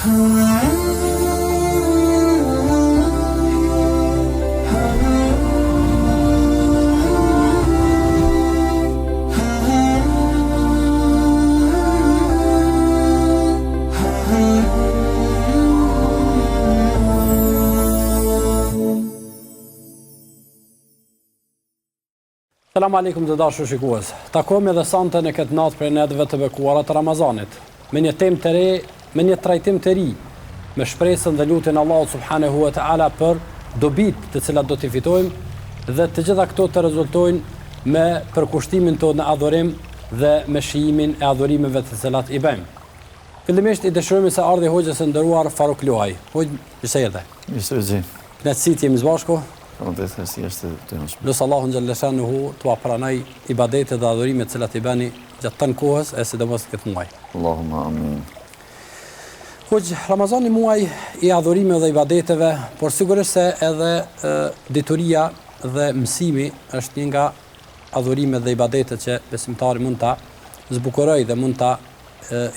Selam aleikum të dashur shikues. Takojmë edhe sonte në këtë natë për netëve të bekuara të Ramazanit, me një temë të re, me një trajtim të ri, me shpresën dhe lutjen Allahut subhanahu wa taala për dobit të cilat do t'i fitojmë dhe të gjitha këto të rezultojnë me përkushtimin tonë në adhurim dhe me shijimin e adhurimeve të cilat i bëjmë. Fillimisht i dëshirojmë se ardhi hoxhës së nderuar Faruk Luaj. Hoxh, mirë erdhe. Mirë. Kënaqësi të jemi së bashku. Lësë Allahun xhaleshanuhu t'u pranoj ibadetet dhe adhurimet që i bëni gjatë të kohës e sidomos këtë muaj. Allahumma amin. Hoxh, Ramazani muaj i adhurimeve dhe ibadeteve, por sigurisht se edhe dituria dhe mësimi është një nga adhurimet dhe ibadetet që besimtari mund ta zbukurojë dhe mund ta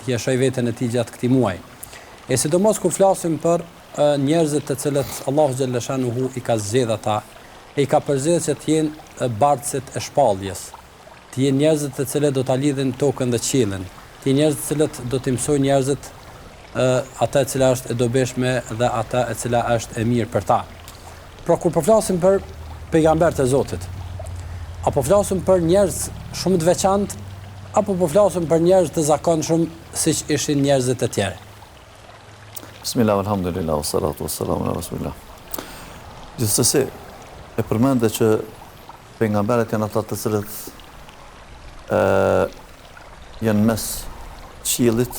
hjeshoj veten e tij gjatë këtij muaji. E sidomos kur flasim për njerëzit të cilët Allahu xhaleshanuhu i ka zgjedhur ata, e i ka përzgjedhur që të jenë bardhësit e shpalljes, të jenë njerëzit të cilët do ta lidhin tokën dhe qiellin, të jenë njerëzit të cilët do t'i mësojnë njerëzit ata e cila është e dobishme dhe ata e cila është e mirë për ta. Pra kur po flasim për pejgamberët e Zotit, apo flasim për njerëz shumë të veçantë, apo po flasim për njerëz të zakonshëm siç ishin njerëzit e tjerë. Bismillah, alhamdulillah, wassalatu wassalamu ala rasulillah. Gjithsesi, e përmende që pejgamberët janë ata të cilët janë mes qiellit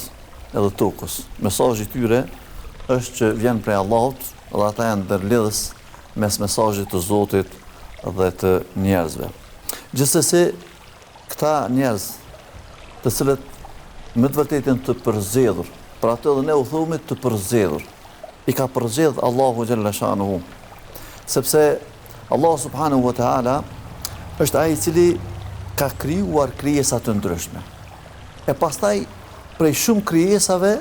edhe tokës. Mesazhi i tyre është që vjen prej Allahut dhe ata janë ndërlidhës mes mesazhit të Zotit dhe të njerëzve. Gjithsesi, këta njerëz të cilët me të vërtetë janë të përzgjedhur, për atë dhe ne u thumi të përzgjedhur, i ka përzgjedhur Allahu xhaleshanuhu, sepse Allah subhanahu wa taala është ai i cili ka krijuar krijesa të ndryshme. E pastaj prej shumë krijesave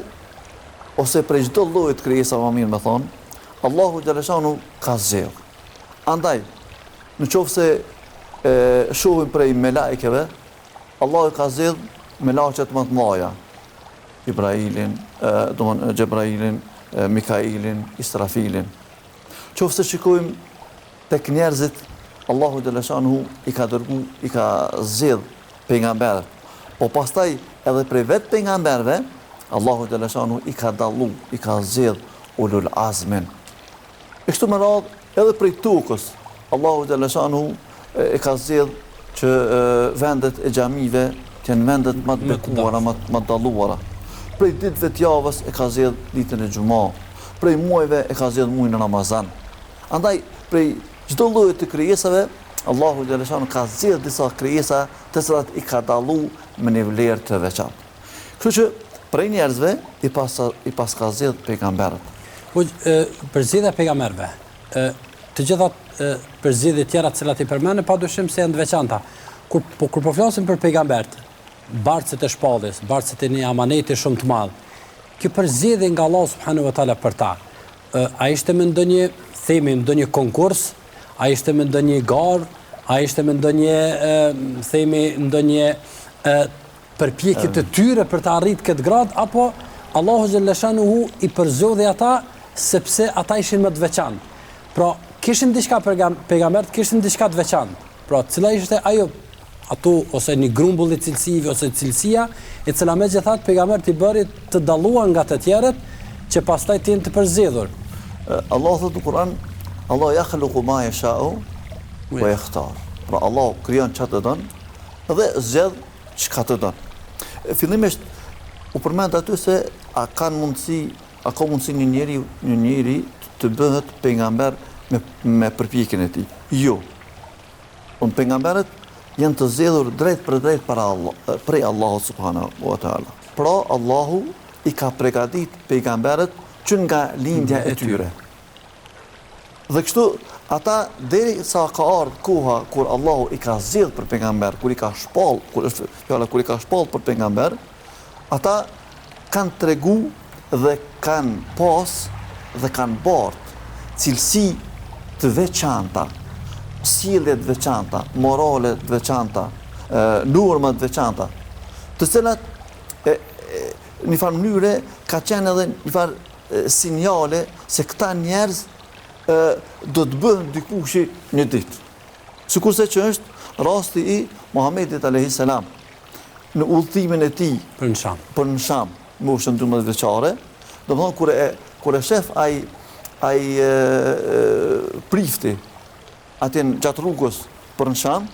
ose prej çdo lloji të krijesave, më mirë me thonë, Allahu xhaleshanuhu ka zgjedhur. Andaj, nëse shohim prej melekeve, Allahu ka zgjedhur melaqet më të mëdha, Ibrailin, Gjebrailin, Mikailin, Israfilin. Qofse shikojmë tek njerëzit, Allahu xhaleshanuhu i ka dërgu, i ka zgjedh pejgamberët. Po pastaj edhe prej vetë pejgamberëve, Allahu xhaleshanuhu i ka dallu, i ka zgjedh ulul azmin. E kështu me radhë edhe prej tokës, Allahu xhaleshanuhu e ka zgjedh që vendet e xhamive të jenë vendet më të bekuara, më të dalluara. Prej ditëve të javës e ka zgjedh ditën e Xuma, prej muajve e ka zgjedh muajin e Ramazan. Andaj prej çdo lloji të krijesave, Allahu xhaleshanuhu ka zgjedh disa krijesa të cilat i ka dallu me një vlerë të veçantë. Kështu që prej njerëzve i pas ka zgjedh pejgamberët. Po përzgjedhja e pejgamberëve, të gjitha përzgjedhjet e tjera të cilat i përmendën padyshim se janë të veçanta. Kur po flasim për pejgamberët, bardhësit e shpalljes, bardhësit e një amaneti shumë të madh, kjo përzgjedhje nga Allah subhanahu wa taala për ta, a ishte me ndonjë konkurs, a ishte me ndonjë garë, a ishte me ndonjë përpjekje të tyre për të arritur këtë grad, apo Allahu xhaleshanuhu i përzgjedhi ata sepse ata ishin më të veçantë. Pra, kishin diçka pejgamberët, kishin diçka të veçantë. Pra, cila ishte ajo ato ose një grumbull i cilësive ose cilësia e cila megjithatë pejgamberët i bëri të dalluar nga të tjerët që pastaj të jenë të përzgjedhur. Allah thotë në Kur'an, Allah yakhluqu ma yasha'u wa yakhtar. Pra Allah krijon çka të don dhe zgjedh çka të don. Fillimisht u përmend aty se a ka mundësi një njeri të bëhet pejgamber me përpjekjen e tij. Jo. Pejgamberët janë të zgjedhur drejt për drejt prej Allahut subhanahu wa taala. Pra Allahu i ka përgatit pejgamberët që nga lindja e tyre. Dhe kështu ata deri sa ka ardhur koha kur Allahu i ka zgjedhur për pejgamber, kur i ka shpall për pejgamber, ata kanë tregu dhe kanë pas dhe kanë bart cilësi të veçanta, sjellje të veçanta, morale të veçanta, norma të veçanta, të cilat në një farë mënyre ka qenë edhe një farë sinjale se këta njerëz do të bëhen dikushi një ditë. Sikurse që është rasti i Muhamedit alayhis salam në udhëtimin e tij për në Sham. Për në Sham, moshën 12 vjeçare, domethënë kur e shef ai prifti atje gjatë rrugës për në Sham,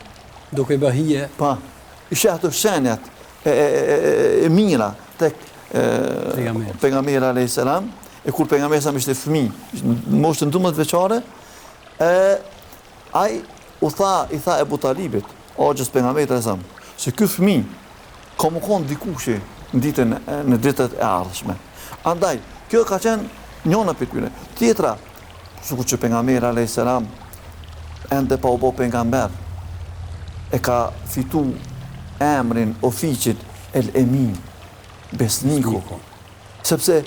duke bërë hije, pa, ishe ato shenjat e mira tek pejgamberi alayhis salam, e kur pejgamberi sa ishte fëmijë, në moshën 12 vjeçare, ai i tha Ebu Talibit, axhës pejgamberit alayhis salam, se ky fëmijë ka më konë dikushi në ditët e ardhshme. Andaj, kjo ka qenë njëna për tyre. Tjetra, sikur që pejgamberi alayhis salam ende pa u bë pejgamber, e ka fitu emrin, ofiqit El Emin, besniku. Sepse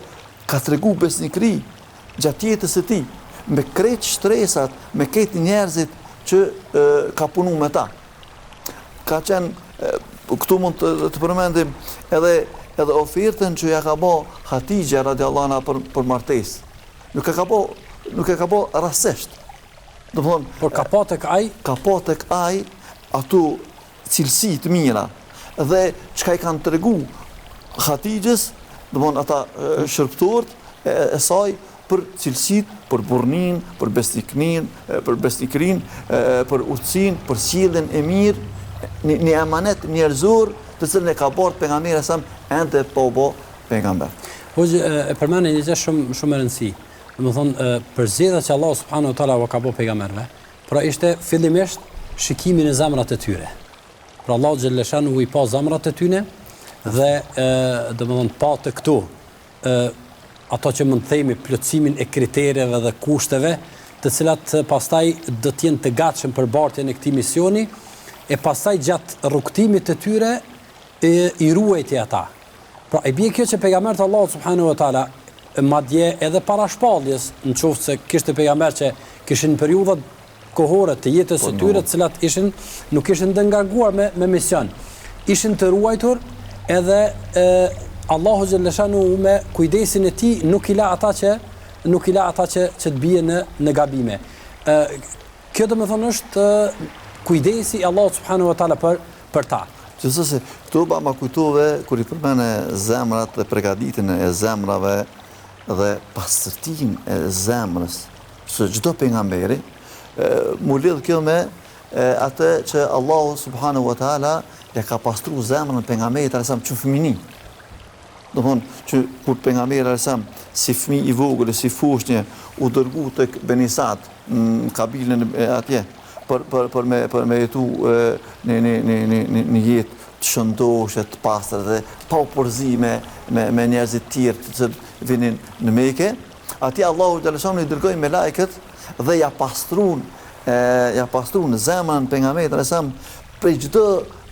ka tregu besnikri gjatë jetës së tij, me krejt shtresat, me krejt njerëzit që ka punu me ta. Ka qenë, këtu mund të përmendim edhe ofertën që ja ka bë Hatixha radiallahu anha për martesë. Nuk e ka bë rastësisht. Por ka pa tek ai? Ka pa tek ai ato cilësi të mira dhe çka i kanë tregu Hatixhës, ata shërptorët e saj për cilësit, për burrnin, për besnikrin, për urtësinë, për sjelljen e mirë, një emanet njerëzor të cilën e ka bërë pejgamberi sa ende pa u bë pejgamber. E përmendni një gjë shumë e rëndësishme. Domethënë përzgjedhja që Allah subhanahu wa taala u ka bë pejgamberëve, pra ishte fillimisht shikimin e zemrat e tyre. Pra Allah xhelleshanu u i pa zemrat e tyre dhe domethënë pa të këtu ato që mund të themi plotësimin e kritereve dhe kushteve, të cilat pastaj do të jenë të gatshëm për bartjen e këtij misioni, e pastaj gjatë rrugtimit të tyre i ruajtja ata. Pra e bie kjo që pejgamberi Allahu subhanahu wa taala madje edhe para shpalljes, nëse se kishte pejgamber që kishin periudha kohore të jetës së tyre, të cilat nuk ishin të ngarkuar me mision. Ishin të ruajtur edhe Allahu xhalleshanu me kujdesin e tij nuk i la ata që të bien në gabime. Kjo domethënë është kujdesi Allahu subhanahu wa taala për ta. Gjithsesi, këtu ma kujtove kur i përmene zemrat dhe përgatitjen e zemrave dhe pastërtinë e zemrës së çdo pejgamberi, mu lidh kjo me atë që Allahu subhanahu wa taala ja ka pastruar zemrën e pejgamberit alayhis që fëmini. Domthonë që kur pejgamberi alayhis si fëmijë i vogël, si fushnjë, u dërgu tek Benisat në kabilën atje për me jetu një jetë të shëndoshe, të pastër dhe pa u përzi me njerëzit tjerë të cilët vinin në Mekë. Atje Allahu xhalleshanu i dërgoi me lajket dhe ja pastruan zemrën pejgamberit alayhis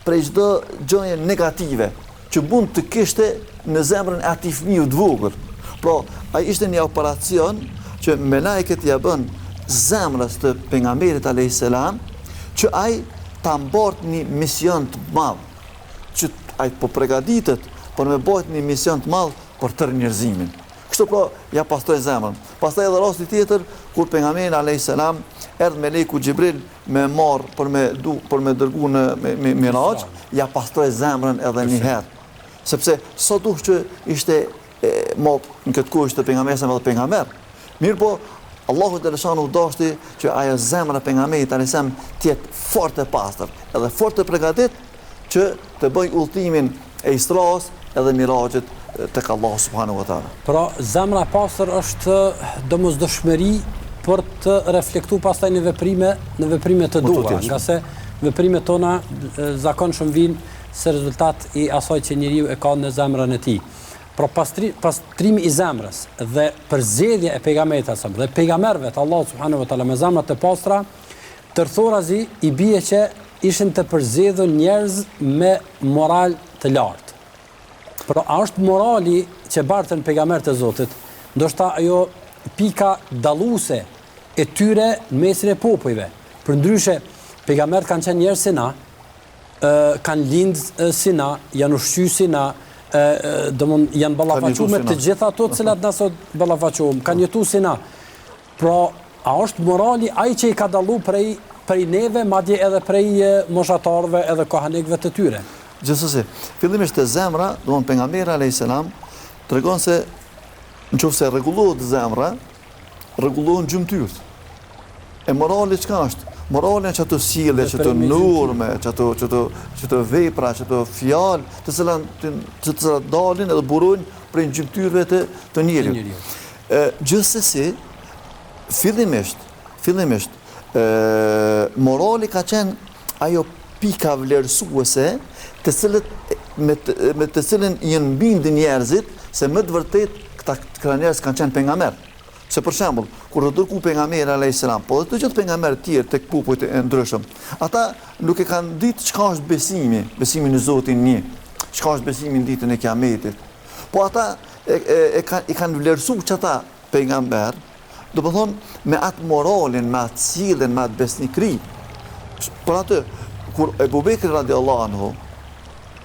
prej çdo gjëje negative që mund të kishte në zemrën e atij fëmiu të vogël. Pra, ai ishte një operacion që me lajket ja bën zemrës të pejgamberit alayhis salam që ai ta mbart një mision të madh, që ai po përgatitet për me bëjt një mision të madh për tërë njerëzimin. Kështu pra ja pastroi zemrën. Pastaj edhe rasti tjetër kur pejgamberi alayhis salam erdhi meleku Xhibril me marr për me dërgu në Mirax, ja pastroi zemrën edhe një herë. Sepse sa duh që ishte në këtë kohë ishte pejgamberi edhe pejgamber. Mirë po Allahu xhalleshanu dashti që ajo zemra e pejgamberit alayhis salam të jetë fort e pastër, edhe fort e përgatitur që të bëj udhëtimin e Isras edhe Miraxhit tek Allahu subhanahu wa taala. Pra zemra e pastër është domosdoshmëri për të reflektuar pastaj në veprime të duhura, nga se veprimet tona zakonisht vijnë si rezultat i asaj që njeriu e ka në zemrën e tij. Pra pastrimi i zemrës dhe përzgjedhja e pejgamberit dhe pejgamberëve të Allahut subhanahu wa taala me zemra të pastra, tërthorazi i bie që ishin të përzgjedhur njerëz me moral të lartë. Por a është morali që bartën pejgamberët e Zotit, ndoshta ajo pika dalluese e tyre në mesin e popujve. Përndryshe, pejgamberët kanë qenë njerëz si na, kanë lindë si na, janë ushqyer si na, janë ballafaquar me të gjitha ato të cilat na sot ballafaquam, kanë jetuar si na. Pra, a është morali ai që i ka dallu prej neve, madje edhe prej moshatarëve edhe kohanekëve të tyre? Gjithsesi, fillimisht e zemra, domthonë pejgamberi alayhis salam tregon se nëse rregullohet zemra, rregullohen gjymtyrët. E morali çka është? Morali që ato sjellje, që ato norme, që ato vepra, që ato fjalë, të cilat dalin edhe burojnë prej gjymtyrëve të njeriut. Gjithsesi, fillimisht morali ka qenë ajo pika vlerësuese me të cilën janë bindë njerëzit se më të vërtet këta njerëz kanë qenë pejgamber. Se për shembull, kur do dërgu pejgamberi alayhis salam, po dhe të gjithë pejgamberët tjerë tek popujt e ndryshëm, ata nuk e kanë ditë çka është besimi në Zotin një, çka është besimi në ditën e Kiametit. Po ata i kanë vlerësuar çata pejgamber, do të thonë me atë moralin, me atë sjelljen, me atë besnikëri. Për atë kur Ebu Bekri radiallahu anhu,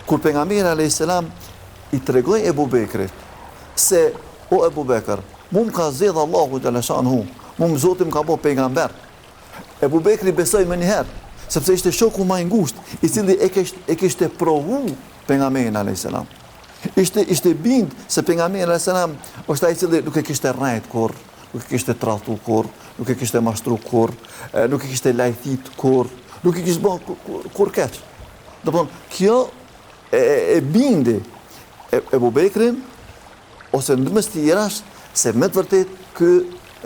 kur pejgamberi alayhis salam i tregoi Ebu Bekrit se o Ebu Bekr, mu më ka zedhë Allahu xhaleshanhu, mu më Zoti më ka bo pejgamber. Ebu Bekri besoi më njëherë, sepse ishte shoku më i ngushtë, i cili e kishte provu pejgamberin alayhis salam. Ishte bind se pejgamberi alayhis salam është ai i cili nuk e kishte rrejt kurr, nuk e kishte tradhtu kurr, nuk e kishte mashtru kurr, nuk e kishte lajthit kurr, nuk e kishte bën kurr keq. Do të thonë, kjo e bindi Ebu Bekrin ose ndërmës tjerash se me të vërtet ky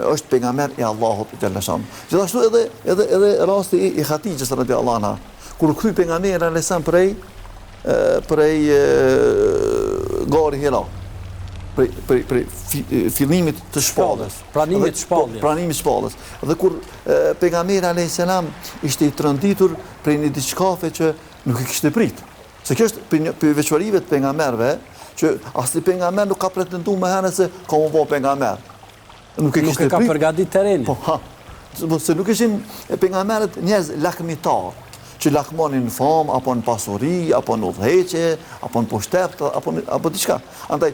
është pejgamber i Allahut xhaleshan. Gjithashtu edhe rasti i Hatixhes radiallahu anha, kur kthy pejgamberi alayhis salam prej gari Hira, prej fillimit të shpallës, pranimit të shpallës. Dhe kur pejgamberi alayhis salam ishte i trënditur prej një diçkafe që nuk e kishte prit. Se kjo është për veçorive të pejgamberëve, që asnjë pejgamber nuk ka pretenduar më herët se ka u bë pejgamber. Nuk e ka përgatitur terrenin. Po, se nuk ishin pejgamberët njerëz lakmitar, që lakmonin në famë, apo në pasuri, apo në udhëheqje, apo në pushtet, apo diçka. Andaj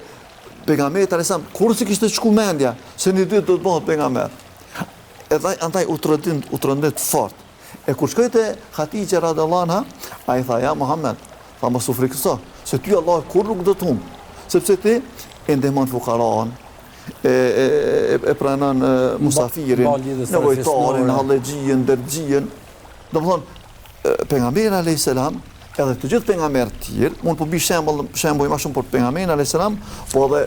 pejgamberi alayhis salam kur si kishte shku mendja se një ditë do të bëhet pejgamber. Andaj u trondit fort. E kur shkoi te Hatixhe radhiyallahu anha, ai tha ja Muhammed, tha mos u frikëso, se ty Allah kur nuk do të humb, sepse ti e ndihmon fukaran, e pranon musafirin, nevojtarin, hallexhin, dërxhin. Do të thonë pejgamberi alayhis salam, edhe të gjithë pejgamberët të tjerë, mund të bëj shembull më shumë për pejgamberin alayhis salam, po edhe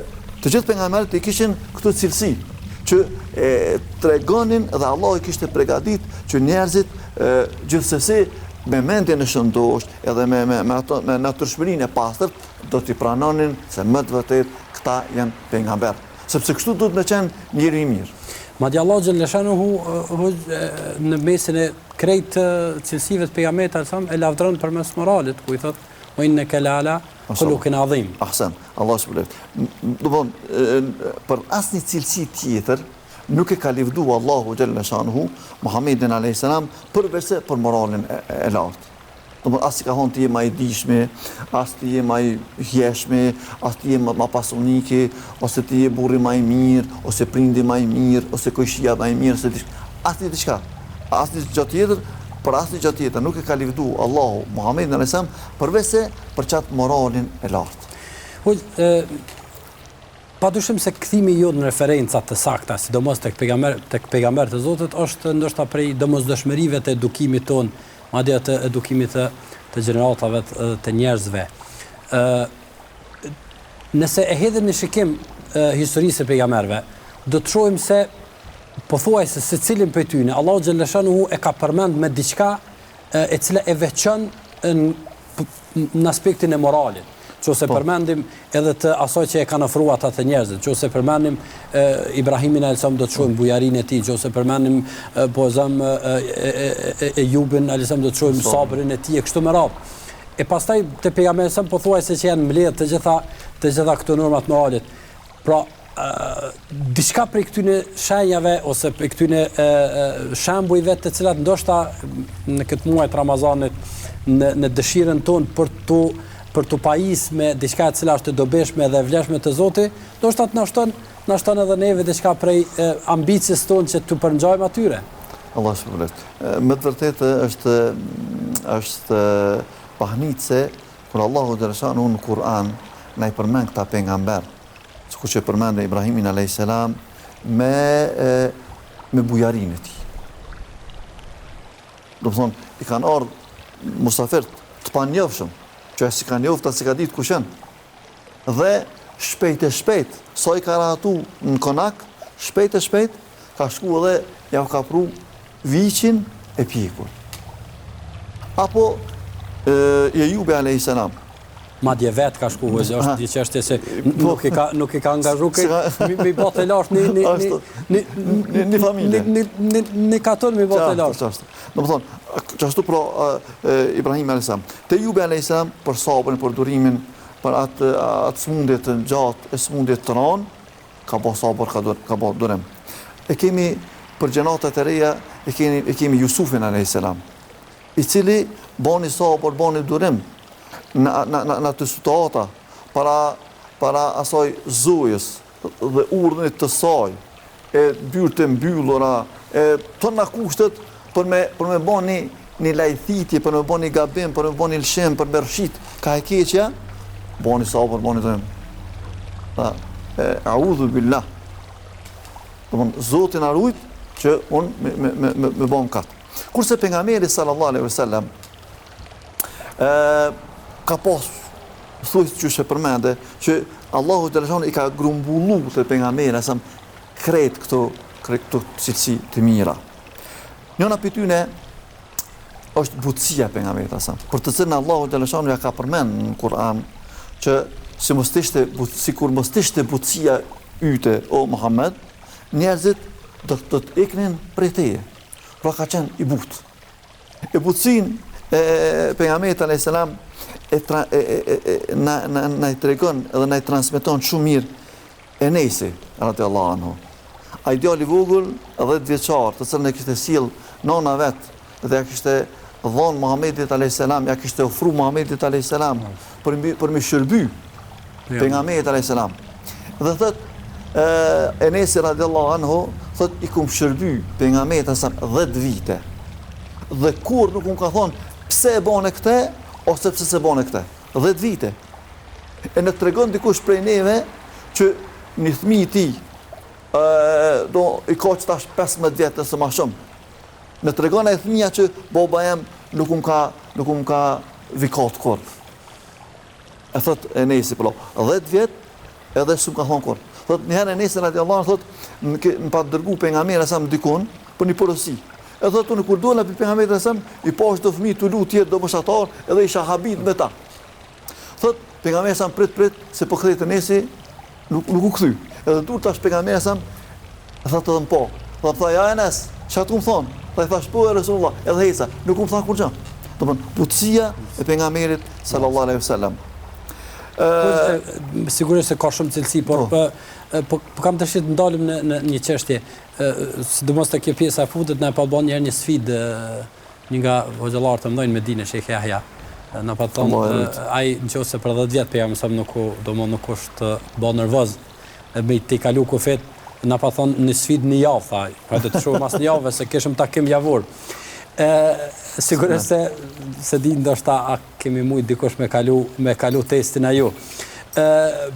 të gjithë pejgamberët i kishin këtë cilësi që tregonin dhe Allah i kishte përgatitur që njerëzit gjithsesi me mendjen e shëndosh edhe me natyrshmërinë e pastërt do t'i pranonin se më të vërtet këta janë pejgamber. Sepse kështu duhet me qenë njëri i mirë. Madje Allah xhaleshanuhu në mesin e krejt cilësive të pejgamberit alsam e lavdron përmes moralit, ku i thotë wa innaka la'ala khuluqin azim. Ahsan, Allah subhanehu. Do të thonë për asnjë cilësi tjetër nuk e ka livdu Allahu xhaleshanuhu Muhammedin alayhis salam përveçse për moralin e lartë. Domthonë as i ka thonë ti je më i dijshme, as ti je më i hjeshme, as ti je më pasunike, ose ti je burri më i mirë, ose prindi më i mirë, ose koshia më i mirë, asnjë diçka. Asnjë gjë tjetër, për asnjë gjë tjetër nuk e ka livdu Allahu Muhammedin alayhis salam përveçse për çat moralin e lartë. Padyshim se kthimi jot në referenca të sakta, sidomos tek pejgamberët e Zotit, është ndoshta prej domosdoshmërive të edukimit ton, madje të edukimit të gjeneratave të njerëzve. Nëse e hedhim në shikim historisë e pejgamberëve, do të shohim se pothuajse secilin prej tyre Allahu xhaleshanuhu e ka përmend me diçka e cila e veçon në aspektin e moralit. Qose përmendim edhe të asaj që e kanë ofruar ata të njerëzit, qose përmendim Ibrahimin alayhis salam do të shohim bujarinë e tij, qose përmendim Ejubin alayhis salam do të shohim sabrin e tij e kështu me radhë. E pastaj te pejgamberi sa pothuajse që janë mbledh të të gjitha këto normat moralit. Pra, diçka prej këtyne shenjave ose prej këtyne shembujve të cilat ndoshta në këtë muaj të Ramazanit në dëshirën tonë për të pajis me diçka e cila është e dobishme dhe vlefshme të Zotit, ndoshta të na shton edhe neve diçka prej ambicies tonë që të përngjajmë atyre. Allah shpërblet. Me të vërtetë është pahnice kur Allahu xhaleshanu në Kur'an na i përmend këta pejgamber, sikur që përmend Ibrahimin alayhis salam me bujarinë e tij. Do të thonë, i kanë ardhur musafir të panjohshëm, që si kanë njofta se ka ditë kush janë. Dhe shpejt, sa i ka rahatu në konak, shpejt ka shku edhe ja ka pru viqin e pjekur. Apo Ejubi alayhis salam. Madje vetë ka shku, është një çështje se nuk i ka angazhu mi botë lash një familje. Një katon mi botë lash. Do të thonë, çashtu pro Ibrahim alayhis salam. Te Ejubi alayhis salam për sabrin, për durimin, për atë smundje të gjatë, e smundje të rënë, ka bë sabër, ka bë durim. E kemi për gjenatat e reja, e kemi Jusufin alayhis salam, i cili bani sabër, bani durim në të situata para asaj zojës dhe urdhënit të saj, e byrë të mbyllura, e të na kushtet për me bani një lajthitje, për me bani një gabim, për me bani një lëshim, për me rëshit, ka e keqja, bani sabër, bani durim. A'udhu billah. Zotin arrujt që unë me bom katë. Kurse pejgamberi sallallahu alaihi wasallam ka pas thuajt që se përmende që Allahu xhaleshanu i ka grumbullu të pejgamberin sa krejt këto cilësi të mira. Njëna prej tyre është butësia e pejgamberit sa, për të cilën Allahu xhaleshanu ja ka përmend në Kur'an që sikur mos ishte butësia yte o Muhammed, njerëzit do të iknin prej teje. Pra ka qenë i butë. E butësinë pejgamberit alayhis salam na i tregon edhe na i transmeton shumë mirë Enesi radhiyallahu anhu. Ai djali i vogël, 10 vjeçar, të cilën e kishte sjell nona vet dhe ja kishte dhënë Muhamedit alayhis salam, ja kishte ofruar Muhamedit alayhis salam për me shërby pejgamberit alayhis salam. Dhe thot Enesi radhiyallahu anhu, thot i kum shërby pejgamberit sa 10 vite. Dhe kur nuk më ka thonë pse e bane këte ose pse se bane këte. 10 vite. E në tregon dikush prej neve që një fëmijë i tij i ka që tash 15 vjetë ose ma shumë. Në tregon e fëmija që baba jem nuk më ka vikat kur. E thot Enesi pëllo, 10 vjetë edhe s'u ka thonë kur. Thot njëherë Enesi radhiyallahu anhu thot në pa dërgu pejgamberi sa më dikon për një porosi. E thot unë kur dola për pejgamberin sa i pash do fëmijë të lut tjetër do moshatar edhe isha habit me ta. Thot pejgamberi sa prit se po kthehet Enesi nuk u kthy. Edhe dur tash pejgamberi sa thot edhe po. Thot tha ja Enes, çfarë tu më thon? Tha i thash po Resulullah, edhe heca, nuk u tha kur gjë. Domthon butësia e pejgamberit sallallahu alaihi wasallam. Sigurisht se ka shumë cilësi, por kam dëshirë të ndalim në një çështje, sidomos te kjo pjesa e fundit na pa bën një sfidë një nga hoxhallarët e mëdhenj në Medinë, Sheikh Yahya. Na pa thonë ai nëse për 10 vjet pejam sa nuk është bën nervoz me të kalu kufet, na pa thonë në sfidë një javë tha, pra do të shohim mas një javë se kishim takim javor. Sigurisht se di ndoshta a kemi mujt dikush me kalu testin ajo.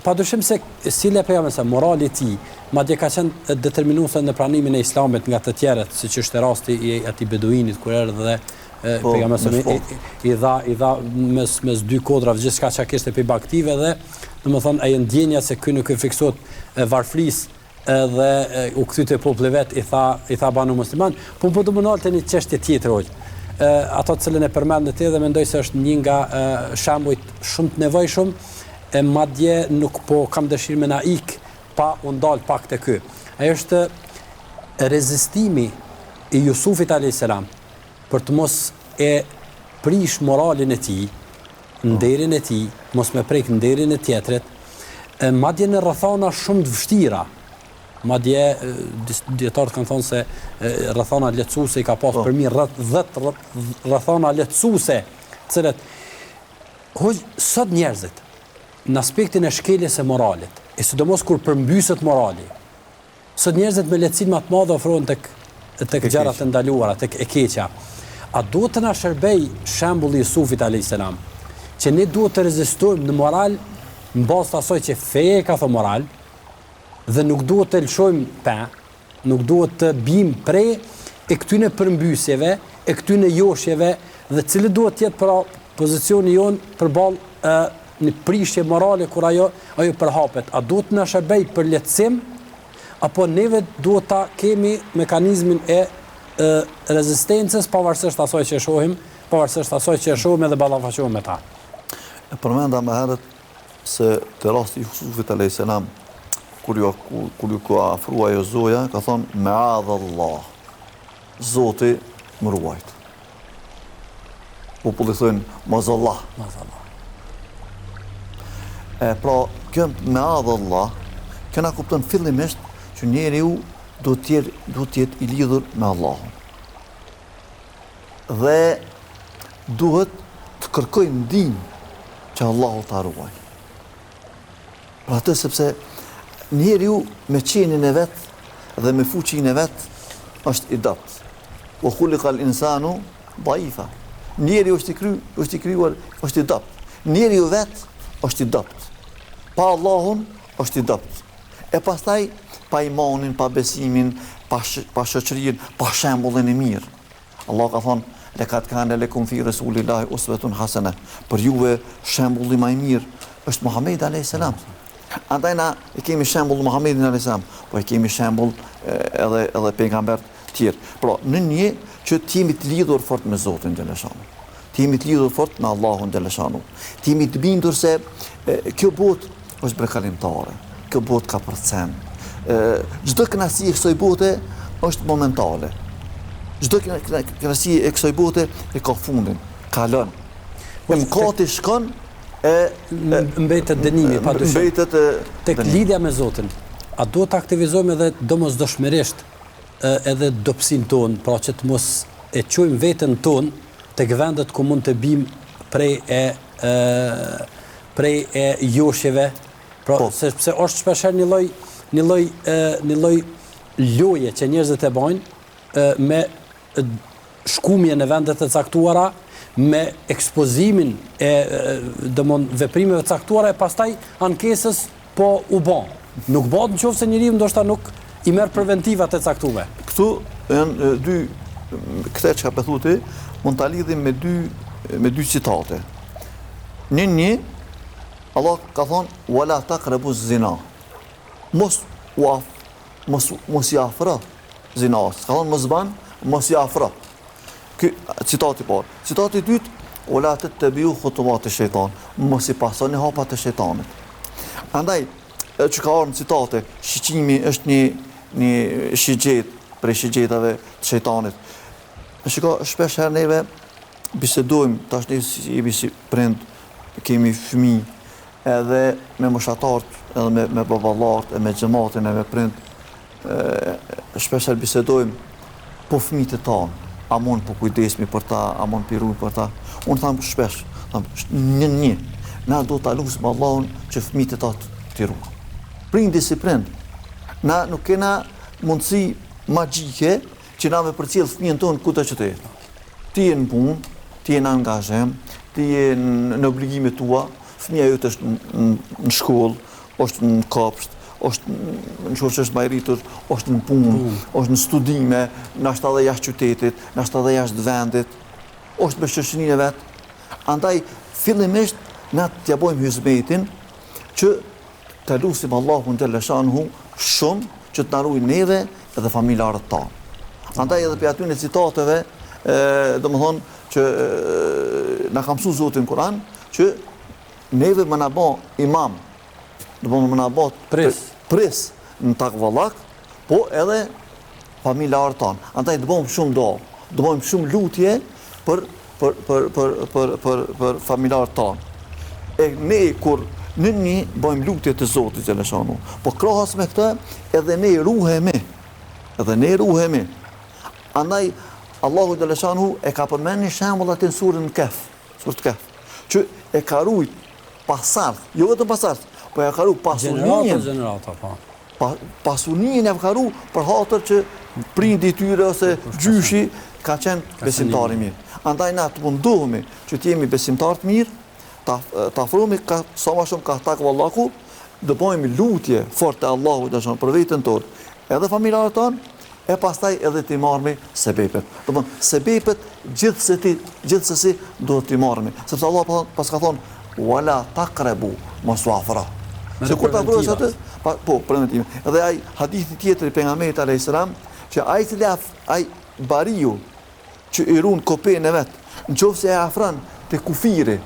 Padyshim se sile pejgamberi sa morali i tij madje ka qenë determinuese në pranimin e Islamit nga të tjerët, siç është rasti i atij beduinit kur erdhi dhe pejgamberi i dha mes dy kodrave gjithçka çka kishte pe baktive dhe domethënë ai ndjenja se ky nuk e fiksohet varfrisë dhe u kthyte popullit vet i tha banu musliman, po do të mënolte një çështje tjetër hoq. Ato të cilën e përmendet ti dhe mendoj se është një nga shembujt shumë të nevojshëm, e madje nuk po kam dëshirë me na ik pa u ndal pak te ky. Ai është rezistimi i Jusufit alayhis salam për të mos e prish moralin e tij, nderin e tij, mos me prek nderin e tjetrit, madje në rrethana shumë të vështira. Madje dietarët kanë thonë se rrethana lehtësuese i ka pas për mirë rreth 10 rrethana lehtësuese, të cilët sot njerëzit në aspektin e shkeljes së moralit, e sidomos kur përmbyset morali, sot njerëzit me lehtësinë më të madhe ofrohen tek gjërat e ndaluara, tek e keqja. A duhet të na shërbej shembulli i Jusufit alayhis salam, që ne duhet të rezistojmë në moral në bazë të asaj që feja ka thënë moral, dhe nuk duhet të lëshojmë nuk duhet të bim prej e këtyne përmbysjeve, e këtyne joshjeve, dhe cilë duhet tjetë për pozicioni jonë përballë një prishje morale kur ajo përhapet. A duhet në shërbej për lehtësim, apo neve duhet ta kemi mekanizmin e rezistencës pavarësisht asaj që e shohim edhe ballafaqohemi me ta. E përmenda më herët se të rasti Jusufit alayhis salam, kur ju ka afrua jo zoja, ka thonë, me'adhallah, Zoti më ruajt. Populli thonë, mazallah. Pra, kjo me'adhallah, kjo na kupton fillimisht që njeriu do të jetë i lidhur me Allahun. Dhe duhet të kërkoj ndihmë që Allahu ta ruaj. Pra atë sepse njeriu me qenin e vet dhe me fuqinë e vet është i dopt. Wa khuliqal insanu dhaifa. Njeriu është i krijuar, është i dopt. Njeriu vet është i dopt. Pa Allahun është i dopt. E pastaj pa imanin, pa besimin, pa shoqërinë, pa shembullin e mirë. Allah ka thonë, lekat kana lekum fi rasulillahi uswatun hasana. Për juve shembulli më i mirë është Muhamedi alayhis salam. Andaj na e kemi shembull Muhamedit alayhis salam, po e kemi shembull edhe pejgamber të tjerë. Pra, në një që të jemi të lidhur fort me Zotin xhaleshanu. Të jemi të lidhur fort me Allahun xhaleshanu. Të jemi të bindur se kjo botë është brekalimtare. Kjo botë ka përcen. Çdo kënaqësi e kësaj bote është momentale. Çdo kënaqësi e kësaj bote e ka fundin, kalon. Mëkati shkon mbetet dënimi, padyshim. Tek lidhja me Zotin, a duhet të aktivizojmë edhe domosdoshmërisht edhe dobësinë tonë, pra që të mos e çojmë veten tonë tek vendet ku mund të bim prej e joshjeve, pra sepse është shpeshherë një lloj loje që njerëzit e bajnë me shkumje në vendet e caktuara, me ekspozimin e veprimeve caktuara e pastaj ankesës po u bën. Nuk bëhet nëse njeriu ndoshta nuk i merr preventivat e caktuara. Këtu janë këtë çka po thotë, mund ta lidhim me dy citate. Një Allah ka thonë wala taqrabu zina. Mos i afro zinas. Ka thonë mos i afro. Citati parë. Citati dytë, wala tattabi'u khutuwat ash-shaytan. Mos i pasoni hapat e shejtanit. Andaj, që ka ardhur në citate, shiqimi është një shigjet prej shigjetave të shejtanit. Shiko, shpesh herë neve bisedojmë, tash ne jemi si prind, kemi fëmijë, edhe me moshatarët, edhe me baballarët, edhe me xhamatin, edhe me prind, shpesh herë bisedojmë po fëmijët e tanë. A mund po kujdesmi për ta, a mund pirujmë për ta. Unë thamë shpesh, një, na do të lusim Allahun që fëmijët e ta të ruajmë. Prindi si prind, na nuk kena mundësi magjike që na me përcjell fëmijën tonë kudo që të jetë. Ti je në punë, ti je në angazhem, ti je në obligimet tua, fëmija jote është në shkollë, është në kopsht, është në qoftë është bajritur, është në punë, është në studime, nashta edhe jashtë qytetit, nashta edhe jashtë vendit, është me shoqërinë e vet. Andaj fillimisht na t'ja bojmë hizmetin që të lutim Allahun xhaleshanhu shumë që të na ruajë neve edhe familjarët tanë. Andaj edhe për aty në citateve, domethënë që na ka mësuar Zoti në Kur'an që neve më na bë imam, domethënë më na bë pres në takvallak, po edhe familjarët tanë. Andaj të bëjmë shumë do, të bëjmë shumë lutje për familjarët tanë. E ne kur në një bëjmë lutje të Zotit xhaleshanu. Po krahas me këtë edhe ne ruhemi. Andaj Allahu xhaleshanu e ka përmendur një shembull atë në surën Kehf, që e ka rujt pasardh, jo vetëm pasardh, po e ka rujt pasurinë. Gjenerata, po. Pasurinë e ka rujt për hatër që prindi i tyre ose gjyshi ka qenë besimtar i mirë. Andaj na të mundohemi që të jemi besimtar të mirë, ta afrohemi sa më shumë ka takvallahu, të bëjmë lutje fort te Allahu xhaleshanu për veten tonë, edhe familjarët tonë, e pastaj edhe t'i marrëmi sebepet. Do të thonë, sebepet gjithsesi duhet t'i marrëmi. Sepse Allah pas ka thonë wala taqrabu maswafra. Se kur ta bësh atë, po, preventive. Edhe ai hadithi tjetër i pejgamberit alayhis salam, që ai bariu që i ruan kopën e vet, nëse e afron te kufiri,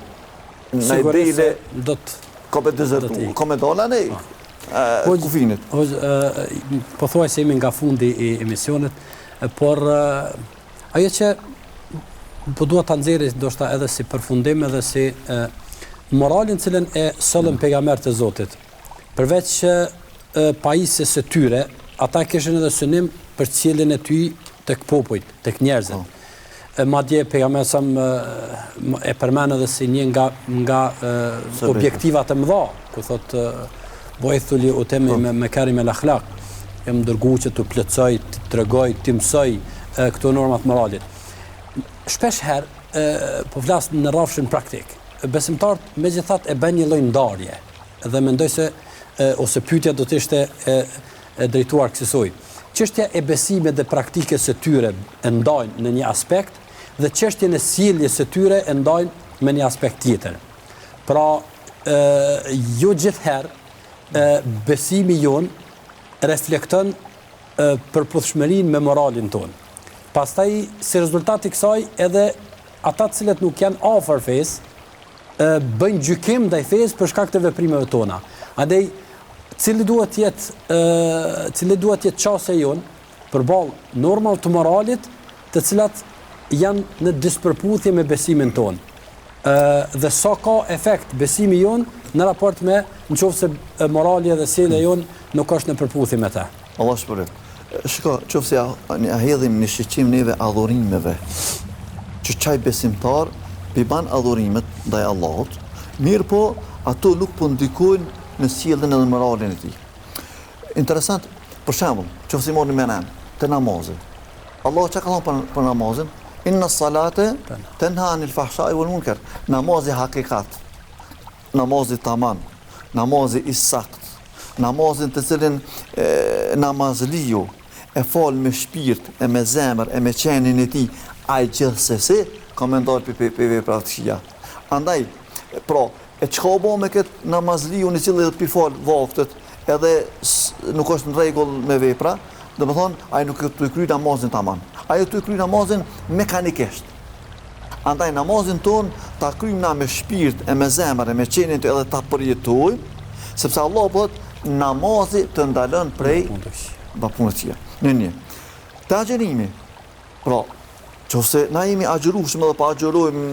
në dele do të kopë dezertu, come dola ne. Kufinit. Po thuaj se jemi nga fundi i emisionit, por ajo që po dua ta nxjerrë ndoshta edhe si përfundim edhe si moralin cilën e sollën pejgamberët e Zotit. Përveç pajisjes së tyre, ata kishin edhe synim për cilën e tyj tek popujt, tek njerëzit. Madje pejgamberi sa e përmend edhe si një nga objektivat e mëdha, ku thotë Bu'ithuli utemi me karim el akhlaq, jam dërguar që të plotësoj, të tregoj, të mësoj këto normat moralit. Shpesh herë po flas në rrafshin praktik. Besimtarët megjithatë e bën një lloj ndarje dhe mendoj se ose pyetja do të ishte e drejtuar kësaj. Çështja e besimit dhe praktikës së tyre e ndajnë në një aspekt dhe çështjen e sjelljes së tyre e ndajnë me një aspekt tjetër. Pra, jo gjithherë besimi jon reflekton përputhshmërinë me moralin ton. Pastaj si rezultat i kësaj edhe ata të cilët nuk janë afër fesë bëjnë gjykim ndaj fesë për shkak të veprimeve tona. Andaj cili duhet jetë çësia jon përballë normal të moralit, të cilat janë në disproporcie me besimin ton. Dhe sa ka efekt besimi jon në raport me nëse morali dhe sjellja jon nuk është në përputhje me ta. Allah shpërblet. Shiko, nëse ja hedhim në shiqim neve adhurimeve, që çaj besimtar i ban adhurimet ndaj Allahut, mirë po ato nuk po ndikojnë në sjelljen edhe moralin e tij. Interesant, për shembull, nëse morni me të namazit. Allah çka ka thonë për namazin? Inna salate tenha anil fahsha'i wal munkar. Namazi hakikat, namazi tamam, namazi i sakt, namazin të cilin namazliu e fal me shpirt, e me zemër, e me qenin e tij, ai gjithsesi komentar për veprat të këqija. Andaj, pra, e çka bëu me këtë namazliu i cili pi fal vaktet, edhe nuk është në rregull me vepra, do të thonë ai nuk të kryej namazin tamam. Ai të kryej namazin mekanikisht. Andaj namazin ton ta kryjmë na me shpirt, e me zemër, e me qenin të edhe ta përjetojmë, sepse Allah bëhet namazi të ndalon prej punësia. Në. Të agjerimi. Pra, nëse na jemi agjerueshëm edhe pa agjerojmë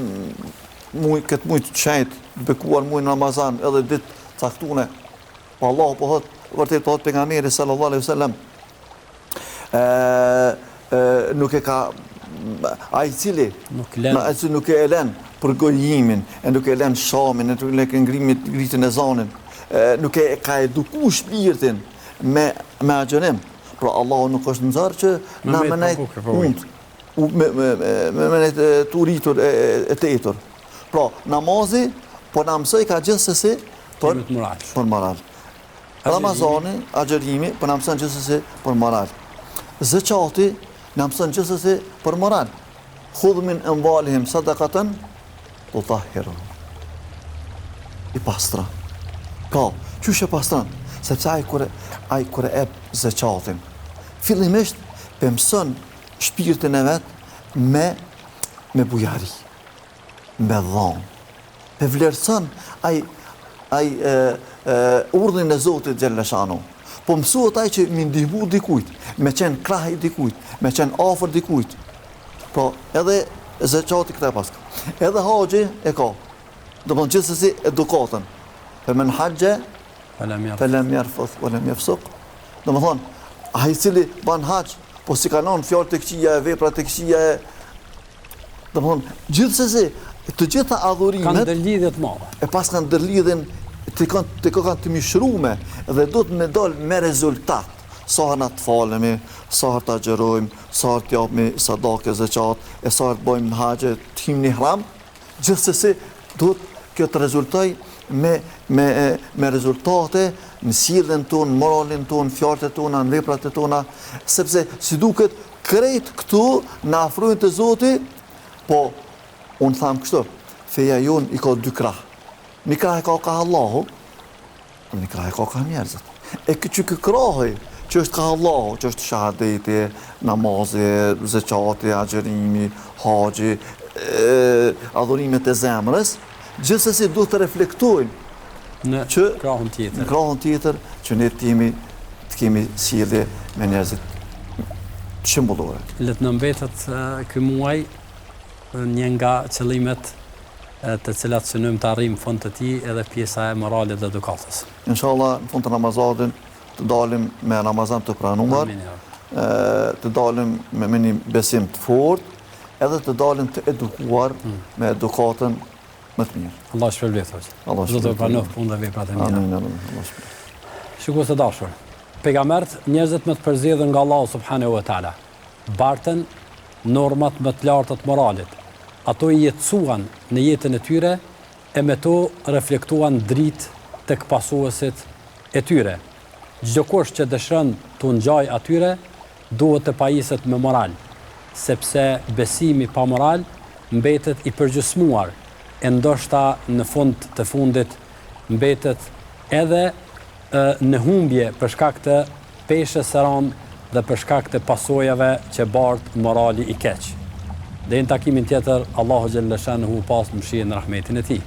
këtë muaj të shenjtë, bekuar muaj Ramazan, edhe ditë caktuar, pa Allah po vërtet po pejgamberi sallallahu alaihi wasallam nuk e ka ai cili nuk e lën për gojimin, e nuk e lën shamin, e nuk e lën ngritjen e zanin, nuk e ka edukuar shpirtin me agjerim. Pra Allahu nuk është nxarr që na menajt me të uritur e tetur. Pra namazi po na mësoi ka gjithsesi për moral. Ramazani, agjerimi po na mëson gjithsesi për moral. Zekati na mëson gjithsesi për moral. Khudh min amwalihim sadaqatan tutahhiruhum. I pastra. Ka, çush e pastron? Sepse ai kur e zekatin, fillimisht mëson shpirtin e vet me bujari, me dhon. E vlerëson ai urdhrin e Zotit xhaleshanu. Po mësohet ai që mi ndihmu dikujt, me qenë krah i dikujt, me qenë afër dikujt. Po edhe zekati këtë pas. Edhe haxhi e ka. Do të thonë gjithsesi edukatën. Femen haqe, felem jarfuth, welem jafsuq. Do më thonë, a i cili ban haq, po si kanon fjallë të këqia e vepra të këqia e... Do më thonë, gjithsesi, të gjitha adhurimet... Kanë ndërlidhje të madhe. E pas kanë ndërlidhen, të kanë të mishrume, dhe do të me dollë me rezultat. Sa herë na të falemi, sa herë të agjerojmë, sa herë të japmi sadake, zeqat, e sa herë të bëjmë në haqe, të him një hram, gjithsesi, do të kjo të rezultoj me rezultate në sjelljen tonë, moralin tonë, fjalët tona, në veprat tona, sepse si duket krejt këtu na afrojnë te Zoti, po unë tham kështu, feja jon i ka dy krah. Një krah e ka Allahu, një krah e ka njerëzit. E që krahi që është ka Allahu, që është shahadeti, namazi, zeqati, agjerimi, haxhi, adhurimet e zemrës, gjithsesi duhet të reflektojnë në krahun tjetër që ne të kemi sjellje me njerëzit shembullore. Le të na mbetet ky muaj një nga qëllimet të cilat synojmë të arrijmë fund të tij edhe pjesa e moralit dhe edukatës. Inshallah në fund të Ramazanit të dalim me Ramazan të pranuar, të dalim me një besim të fortë, edhe të dalim të edukuar me edukatën më të mirë. Allah shpërblet hoxh. Do të pranoj punë dhe veprat e mira. Amin. Shikues të dashur, pejgambert njerëzit më të përzgjedhur nga Allahu subhanahu wa taala bartën normat më të larta të moralit. Ato i jetësuan në jetën e tyre e me to reflektuan dritë tek pasuesit e tyre. Çdo kush që dëshiron të ngjaj atyre duhet të pajiset me moral, sepse besimi pa moral mbetet i përgjysmuar, e ndoshta në fund të fundit mbetet edhe në humbje për shkak të peshës së rëndë dhe për shkak të pasojave që bart morali i keq. Dhe në takimin tjetër, Allahu xhalla shanuhu pas mëshirën e rahmetin e tij.